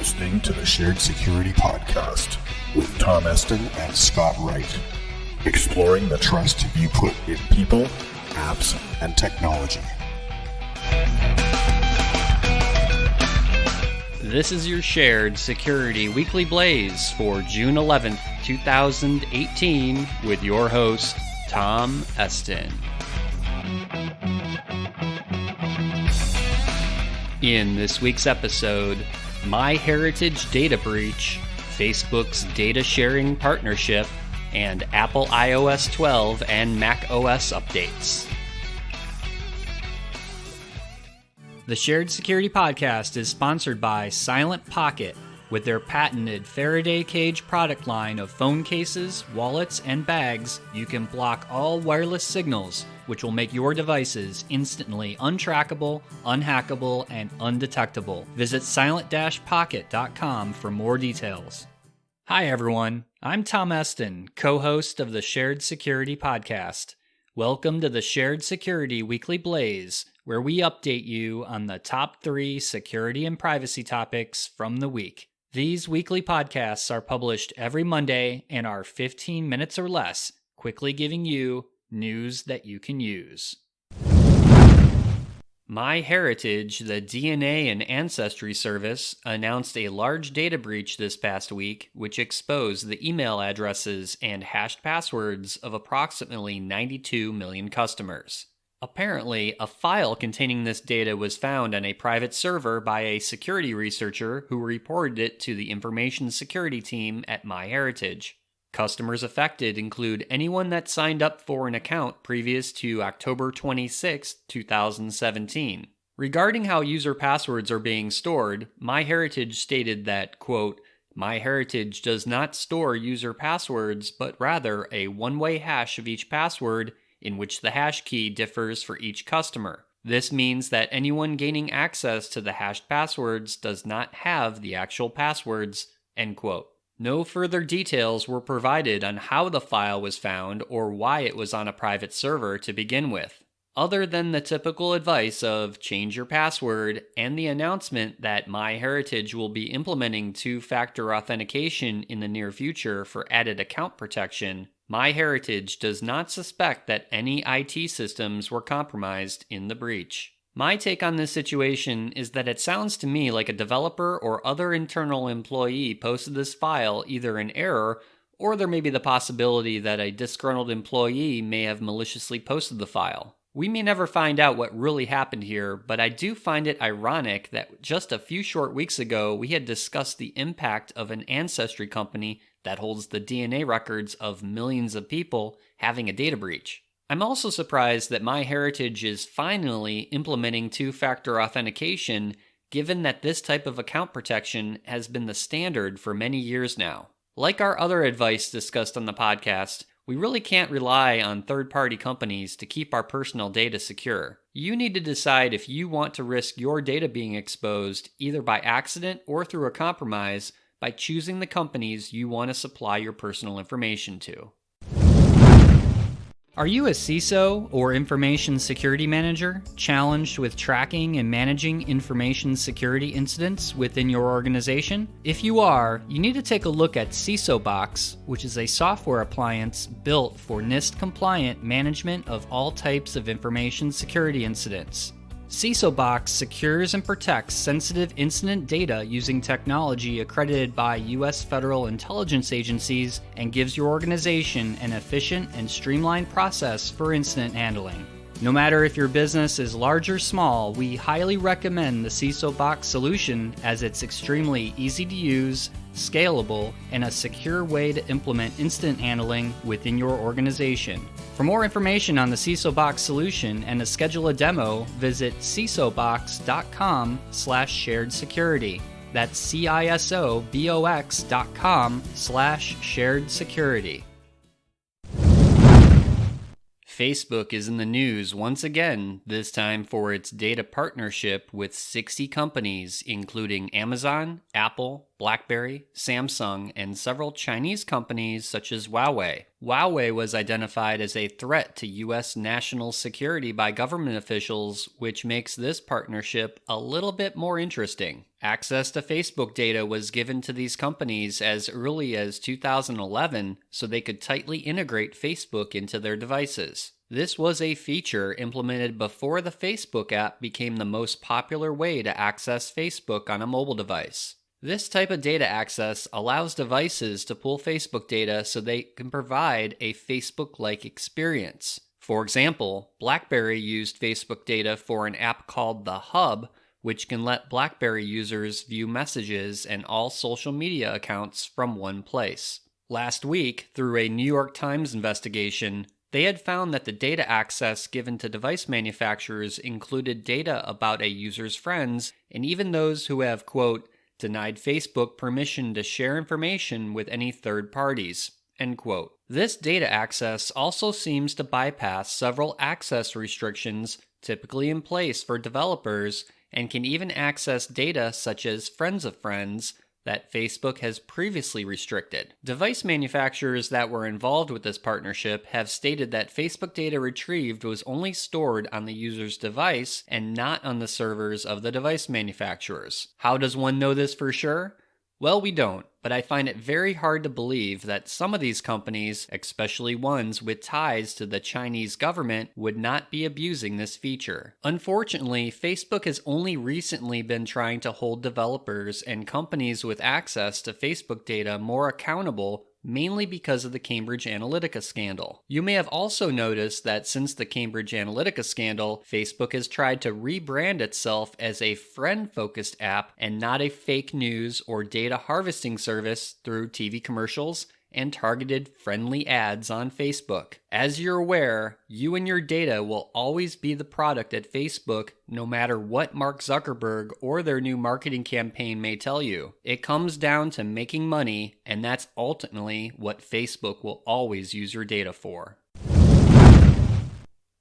listening to the Shared Security Podcast with Tom Eston and Scott Wright, exploring the trust you put in people, apps, and technology. This is your Shared Security Weekly Blaze for June 11th, 2018 with your host, Tom Eston. In this week's episode, MyHeritage data breach, Facebook's data sharing partnership, and Apple iOS 12 and macOS updates. The Shared Security Podcast is sponsored by Silent Pocket. With their patented Faraday cage product line of phone cases, wallets, and bags, you can block all wireless signals, which will make your devices instantly untrackable, unhackable, and undetectable. Visit silent-pocket.com for more details. Hi everyone, I'm Tom Eston, co-host of the Shared Security Podcast. Welcome to the Shared Security Weekly Blaze, where we update you on the top 3 security and privacy topics from the week. These weekly podcasts are published every Monday and are 15 minutes or less, quickly giving you news that you can use. MyHeritage, the DNA and Ancestry service, announced a large data breach this past week, which exposed the email addresses and hashed passwords of approximately 92 million customers. Apparently, a file containing this data was found on a private server by a security researcher who reported it to the information security team at MyHeritage. Customers affected include anyone that signed up for an account previous to October 26, 2017. Regarding how user passwords are being stored, MyHeritage stated that, quote, MyHeritage does not store user passwords, but rather a one-way hash of each password in which the hash key differs for each customer. This means that anyone gaining access to the hashed passwords does not have the actual passwords, end quote. No further details were provided on how the file was found or why it was on a private server to begin with, other than the typical advice of change your password and the announcement that MyHeritage will be implementing two-factor authentication in the near future for added account protection. MyHeritage does not suspect that any IT systems were compromised in the breach. My take on this situation is that it sounds to me like a developer or other internal employee posted this file either in error, or there may be the possibility that a disgruntled employee may have maliciously posted the file. We may never find out what really happened here, but I do find it ironic that just a few short weeks ago we had discussed the impact of an ancestry company that holds the DNA records of millions of people having a data breach. I'm also surprised that MyHeritage is finally implementing two-factor authentication, given that this type of account protection has been the standard for many years now. Like our other advice discussed on the podcast, we really can't rely on third-party companies to keep our personal data secure. You need to decide if you want to risk your data being exposed either by accident or through a compromise by choosing the companies you want to supply your personal information to. Are you a CISO or information security manager challenged with tracking and managing information security incidents within your organization? If you are, you need to take a look at CSOBox, which is a software appliance built for NIST-compliant management of all types of information security incidents. CSOBox secures and protects sensitive incident data using technology accredited by U.S. federal intelligence agencies and gives your organization an efficient and streamlined process for incident handling. No matter if your business is large or small, we highly recommend the CSOBox solution as it's extremely easy to use, scalable, and a secure way to implement incident handling within your organization. For more information on the CSOBox solution and to schedule a demo, visit CSOBox.com/shared security. That's CISOBox.com/shared security. Facebook is in the news once again, this time for its data partnership with 60 companies, including Amazon, Apple, BlackBerry, Samsung, and several Chinese companies such as Huawei. Huawei was identified as a threat to U.S. national security by government officials, which makes this partnership a little bit more interesting. Access to Facebook data was given to these companies as early as 2011 so they could tightly integrate Facebook into their devices. This was a feature implemented before the Facebook app became the most popular way to access Facebook on a mobile device. This type of data access allows devices to pull Facebook data so they can provide a Facebook-like experience. For example, BlackBerry used Facebook data for an app called The Hub, which can let BlackBerry users view messages and all social media accounts from one place. Last week, through a New York Times investigation, they had found that the data access given to device manufacturers included data about a user's friends and even those who have, quote, denied Facebook permission to share information with any third parties, end quote. This data access also seems to bypass several access restrictions typically in place for developers and can even access data such as friends of friends that Facebook has previously restricted. Device manufacturers that were involved with this partnership have stated that Facebook data retrieved was only stored on the user's device and not on the servers of the device manufacturers. How does one know this for sure? Well, we don't, but I find it very hard to believe that some of these companies, especially ones with ties to the Chinese government, would not be abusing this feature. Unfortunately, Facebook has only recently been trying to hold developers and companies with access to Facebook data more accountable, mainly because of the Cambridge Analytica scandal. You may have also noticed that since the Cambridge Analytica scandal, Facebook has tried to rebrand itself as a friend-focused app and not a fake news or data harvesting service through TV commercials and targeted friendly ads on Facebook. As you're aware, you and your data will always be the product at Facebook, no matter what Mark Zuckerberg or their new marketing campaign may tell you. It comes down to making money, and that's ultimately what Facebook will always use your data for.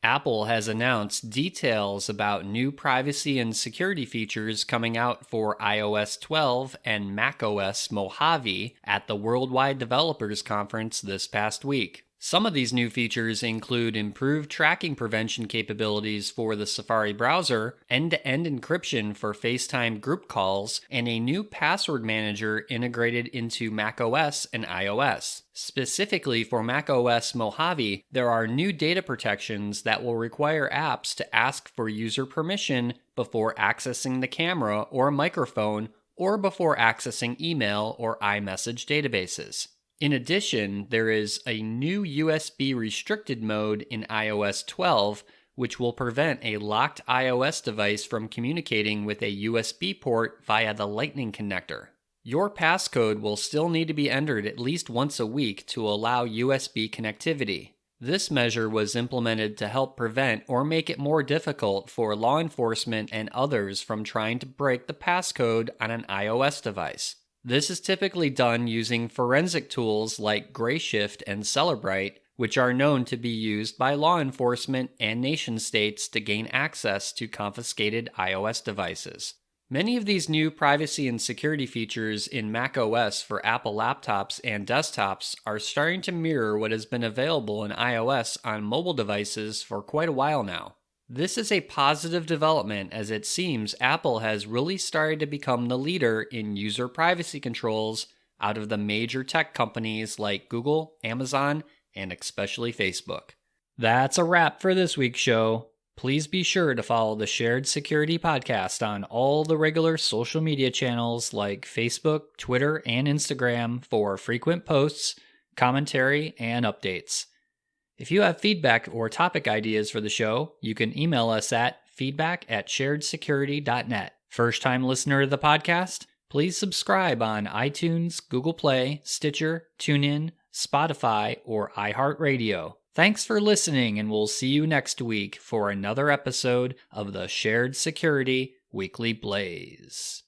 Apple has announced details about new privacy and security features coming out for iOS 12 and macOS Mojave at the Worldwide Developers Conference this past week. Some of these new features include improved tracking prevention capabilities for the Safari browser, end-to-end encryption for FaceTime group calls, and a new password manager integrated into macOS and iOS. Specifically for macOS Mojave, there are new data protections that will require apps to ask for user permission before accessing the camera or microphone or before accessing email or iMessage databases. In addition, there is a new USB restricted mode in iOS 12, which will prevent a locked iOS device from communicating with a USB port via the Lightning connector. Your passcode will still need to be entered at least once a week to allow USB connectivity. This measure was implemented to help prevent or make it more difficult for law enforcement and others from trying to break the passcode on an iOS device. This is typically done using forensic tools like Grayshift and Cellebrite, which are known to be used by law enforcement and nation-states to gain access to confiscated iOS devices. Many of these new privacy and security features in macOS for Apple laptops and desktops are starting to mirror what has been available in iOS on mobile devices for quite a while now. This is a positive development as it seems Apple has really started to become the leader in user privacy controls out of the major tech companies like Google, Amazon, and especially Facebook. That's a wrap for this week's show. Please be sure to follow the Shared Security Podcast on all the regular social media channels like Facebook, Twitter, and Instagram for frequent posts, commentary, and updates. If you have feedback or topic ideas for the show, you can email us at feedback@sharedsecurity.net. First-time listener to the podcast? Please subscribe on iTunes, Google Play, Stitcher, TuneIn, Spotify, or iHeartRadio. Thanks for listening, and we'll see you next week for another episode of the Shared Security Weekly Blaze.